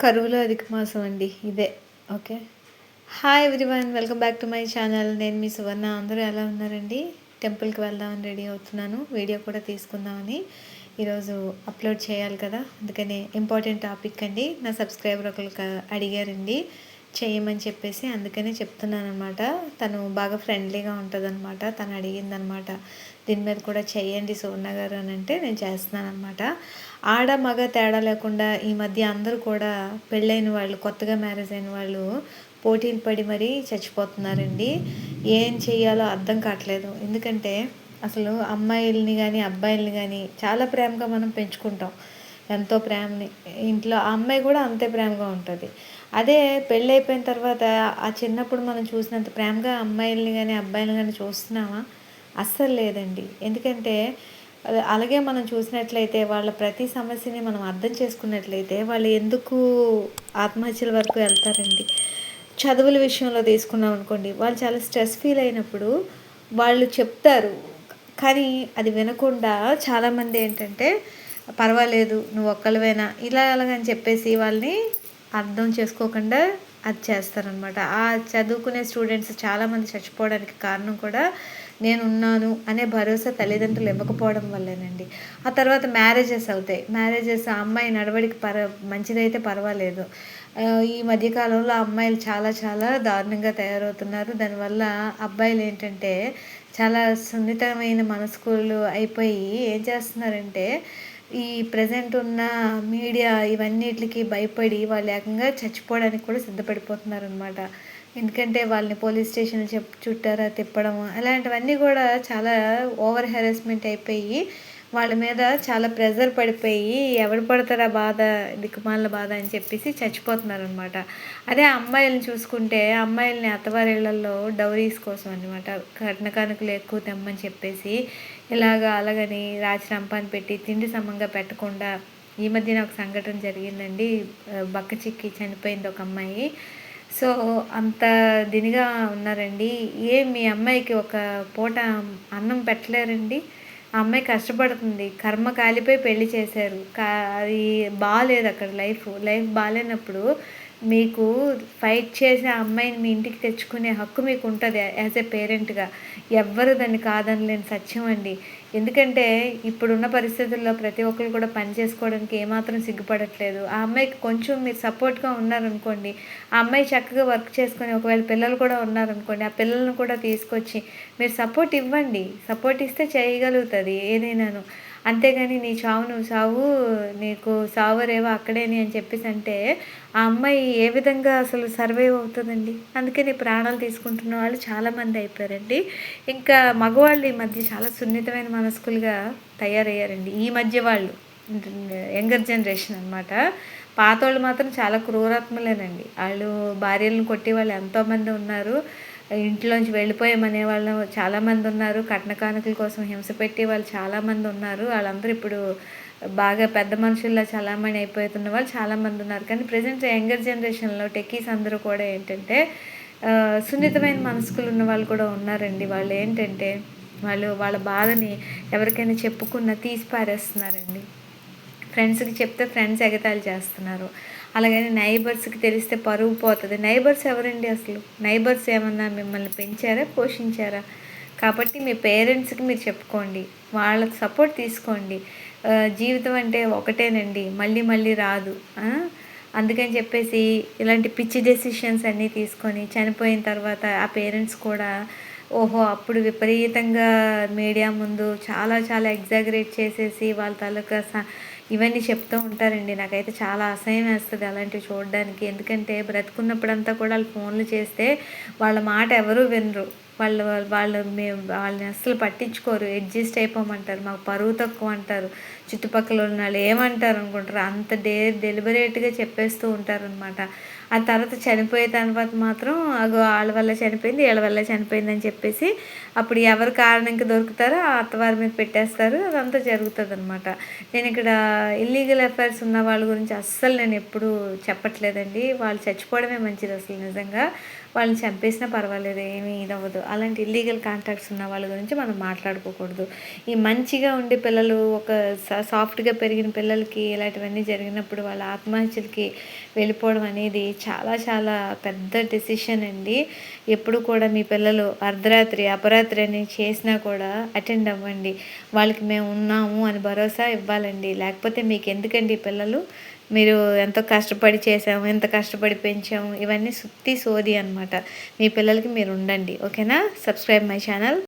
కరువులో అధిక మాసం అండి ఇదే. Okay. Hi everyone, welcome back to my channel. నేను మీ సువర్ణ. అందరూ ఎలా ఉన్నారండి? టెంపుల్కి వెళ్దామని రెడీ అవుతున్నాను, వీడియో కూడా తీసుకుందామని. ఈరోజు అప్లోడ్ చేయాలి కదా, అందుకని ఇంపార్టెంట్ టాపిక్ అండి. నా సబ్స్క్రైబర్ ఒకరికి అడిగారండి చేయమని చెప్పేసి, అందుకనే చెప్తున్నాను అనమాట. తను బాగా ఫ్రెండ్లీగా ఉంటుందన్నమాట. తను అడిగిందనమాట, దీని మీద కూడా చేయండి సువర్ణ గారు అని అంటే నేను చేస్తున్నాను అనమాట. ఆడ మగ తేడా లేకుండా ఈ మధ్య అందరూ కూడా పెళ్ళైన వాళ్ళు, కొత్తగా మ్యారేజ్ అయిన వాళ్ళు పోటీలు పడి మరీ చచ్చిపోతున్నారండి. ఏం చెయ్యాలో అర్థం కావట్లేదు. ఎందుకంటే అసలు అమ్మాయిల్ని కానీ అబ్బాయిల్ని కానీ చాలా ప్రేమగా మనం పెంచుకుంటాం, ఎంతో ప్రేమని. ఇంట్లో ఆ అమ్మాయి కూడా అంతే ప్రేమగా ఉంటుంది. అదే పెళ్ళి అయిపోయిన తర్వాత ఆ చిన్నప్పుడు మనం చూసినంత ప్రేమగా అమ్మాయిల్ని కానీ అబ్బాయిల్ని కానీ చూస్తున్నామా? అస్సలు లేదండి. ఎందుకంటే అలాగే మనం చూసినట్లయితే వాళ్ళ ప్రతి సమస్యని మనం అర్థం చేసుకున్నట్లయితే వాళ్ళు ఎందుకు ఆత్మహత్యల వరకు వెళ్తారండి. చదువుల విషయంలో తీసుకున్నాం అనుకోండి, వాళ్ళు చాలా స్ట్రెస్ ఫీల్ అయినప్పుడు వాళ్ళు చెప్తారు, కానీ అది వినకుండా చాలామంది ఏంటంటే పర్వాలేదు నువ్వు ఒక్కళ్ళవేనా ఇలా అలాగని చెప్పేసి వాళ్ళని అర్థం చేసుకోకుండా అది చేస్తారనమాట. ఆ చదువుకునే స్టూడెంట్స్ చాలామంది చచ్చిపోవడానికి కారణం కూడా నేనున్నాను అనే భరోసా తల్లిదండ్రులు ఇవ్వకపోవడం వల్లేనండి. ఆ తర్వాత మ్యారేజెస్ అవుతాయి. మ్యారేజెస్ ఆ అమ్మాయి నడవడికి మంచిదైతే పర్వాలేదు. ఈ మధ్యకాలంలో అమ్మాయిలు చాలా చాలా దారుణంగా తయారవుతున్నారు. దానివల్ల అబ్బాయిలు ఏంటంటే చాలా సున్నితమైన మనస్కులు అయిపోయి ఏం చేస్తున్నారంటే ఈ ప్రజెంట్ ఉన్న మీడియా ఇవన్నిటికి భయపడి వాళ్ళు ఏకంగా చచ్చిపోవడానికి కూడా సిద్ధపడిపోతున్నారనమాట. ఎందుకంటే వాళ్ళని పోలీస్ స్టేషన్ చుట్టారా తిప్పడం అలాంటివన్నీ కూడా చాలా ఓవర్ హెరాస్మెంట్ అయిపోయి వాళ్ళ మీద చాలా ప్రెజర్ పడిపోయి ఎవడు పడతారా బాధ, దిక్కుమాల బాధ అని చెప్పేసి చచ్చిపోతున్నారనమాట. అదే అమ్మాయిలను చూసుకుంటే అమ్మాయిలని అత్తవారిళ్లలో డౌరీస్ కోసం అనమాట, కట్న కానుకలు ఎక్కువ తెమ్మని చెప్పేసి అలాగని రాచి రంపాన్ని పెట్టి తిండి సమంగా పెట్టకుండా. ఈ మధ్యన ఒక సంఘటన జరిగిందండి, బక్క చిక్కి చనిపోయింది ఒక అమ్మాయి. సో అంత దినిగా ఉన్నారండి. మీ అమ్మాయికి ఒక పూట అన్నం పెట్టలేరండి. ఆ అమ్మాయి కష్టపడుతుంది, కర్మ కాలిపోయి పెళ్లి చేశారు. అది బాగాలేదు అక్కడ లైఫ్ బాగాలేనప్పుడు మీకు ఫైట్ చేసి ఆ అమ్మాయిని మీ ఇంటికి తెచ్చుకునే హక్కు మీకు ఉంటుంది యాజ్ ఏ పేరెంట్గా. ఎవ్వరు దాన్ని కాదనలేని సత్యం అండి. ఎందుకంటే ఇప్పుడున్న పరిస్థితుల్లో ప్రతి ఒక్కరు కూడా పని చేసుకోవడానికి ఏమాత్రం సిగ్గుపడట్లేదు. ఆ అమ్మాయికి కొంచెం మీరు సపోర్ట్గా ఉన్నారనుకోండి, ఆ అమ్మాయి చక్కగా వర్క్ చేసుకొని, ఒకవేళ పిల్లలు కూడా ఉన్నారనుకోండి, ఆ పిల్లలను కూడా తీసుకొచ్చి మీరు సపోర్ట్ ఇవ్వండి. సపోర్ట్ ఇస్తే చేయగలుగుతుంది ఏదైనాను. అంతేగాని నీ చావు నువ్వు సావు, నీకు సావరేవో అక్కడేని అని చెప్పేసి అంటే ఆ అమ్మాయి ఏ విధంగా అసలు సర్వైవ్ అవుతుందండి. అందుకని ప్రాణాలు తీసుకుంటున్న వాళ్ళు చాలామంది అయిపోయారండి. ఇంకా మగవాళ్ళు ఈ మధ్య చాలా సున్నితమైన మనస్కులుగా తయారయ్యారండి. ఈ మధ్య వాళ్ళు యంగర్ జనరేషన్ అనమాట. పాతోళ్ళు మాత్రం చాలా క్రూరాత్మలేనండి. వాళ్ళు భార్యలను కొట్టి వాళ్ళు ఎంతోమంది ఉన్నారు. ఇంట్లోంచి వెళ్ళిపోయామనే వాళ్ళు చాలామంది ఉన్నారు. కట్న కానుకల కోసం హింస పెట్టి వాళ్ళు చాలామంది ఉన్నారు. వాళ్ళందరూ ఇప్పుడు బాగా పెద్ద మనుషుల్లా చలామణి అయిపోతున్న వాళ్ళు చాలామంది ఉన్నారు. కానీ ప్రజెంట్ యంగర్ జనరేషన్లో టెక్కీస్ అందరూ కూడా ఏంటంటే సున్నితమైన మనస్కులు ఉన్న వాళ్ళు కూడా ఉన్నారండి. వాళ్ళు ఏంటంటే వాళ్ళ బాధని ఎవరికైనా చెప్పుకున్నా తీసి పారేస్తున్నారండి. ఫ్రెండ్స్కి చెప్తే ఫ్రెండ్స్ ఎగతాళి చేస్తున్నారు. అలాగని నైబర్స్కి తెలిస్తే పరువు పోతుంది. నైబర్స్ ఎవరండి అసలు? నైబర్స్ ఏమన్నా మిమ్మల్ని పెంచారా, పోషించారా? కాబట్టి మీ పేరెంట్స్కి మీరు చెప్పుకోండి, వాళ్ళకి సపోర్ట్ తీసుకోండి. జీవితం అంటే ఒకటేనండి, మళ్ళీ మళ్ళీ రాదు. అందుకని చెప్పేసి ఇలాంటి పిచ్చి డెసిషన్స్ అన్నీ తీసుకొని చనిపోయిన తర్వాత ఆ పేరెంట్స్ కూడా ఓహో అప్పుడు విపరీతంగా మీడియా ముందు చాలా చాలా ఎగ్జాగరేట్ చేసేసి వాళ్ళ తాలూకా ఇవన్నీ చెప్తూ ఉంటారండి. నాకైతే చాలా అసహ్యం వేస్తుంది అలాంటివి చూడడానికి. ఎందుకంటే బ్రతుకున్నప్పుడంతా కూడా వాళ్ళు ఫోన్లు చేస్తే వాళ్ళ మాట ఎవరూ వినరు. వాళ్ళని అస్సలు పట్టించుకోరు, అడ్జస్ట్ అయిపోమంటారు, మాకు పరువు తక్కువ అంటారు. చుట్టుపక్కల ఉన్న వాళ్ళు ఏమంటారు అనుకుంటారు, అంత డెలిబరేట్గా చెప్పేస్తూ ఉంటారనమాట. ఆ తర్వాత చనిపోయే తర్వాత మాత్రం అగో వాళ్ళ వల్ల చనిపోయింది, వీళ్ళ వల్ల చనిపోయింది అని చెప్పేసి అప్పుడు ఎవరు కారణంకి దొరుకుతారో ఆ అత్తవారి మీద పెట్టేస్తారు. అదంతా జరుగుతుంది అనమాట. నేను ఇక్కడ ఇల్లీగల్ అఫైర్స్ ఉన్న వాళ్ళ గురించి అస్సలు నేను ఎప్పుడూ చెప్పట్లేదండి. వాళ్ళు చచ్చిపోవడమే మంచిది అసలు. నిజంగా వాళ్ళని చంపేసినా పర్వాలేదు, ఏమీ ఇదవ్వదు. అలాంటి ఇల్లీగల్ కాంటాక్ట్స్ ఉన్న వాళ్ళ గురించి మనం మాట్లాడుకోకూడదు. ఈ మంచిగా ఉండే పిల్లలు, ఒక సాఫ్ట్‌గా పెరిగిన పిల్లలకి ఇలాంటివన్నీ జరిగినప్పుడు వాళ్ళ ఆత్మహత్యలకి వెళ్ళిపోవడం అనేది చాలా చాలా పెద్ద డెసిషన్ అండి. ఎప్పుడు కూడా మీ పిల్లలు అర్ధరాత్రి, అపరాత్రి అని చేసినా కూడా అటెండ్ అవ్వండి. వాళ్ళకి మేము ఉన్నాము అని భరోసా ఇవ్వాలండి. లేకపోతే మీకెందుకండి ఈ పిల్లలు? మీరు ఎంతో కష్టపడి చేసాము, ఎంత కష్టపడి పెంచాము, ఇవన్నీ సుత్తి సోది అనమాట. మీ పిల్లలకి మీరు ఉండండి. ఓకేనా? Subscribe my channel.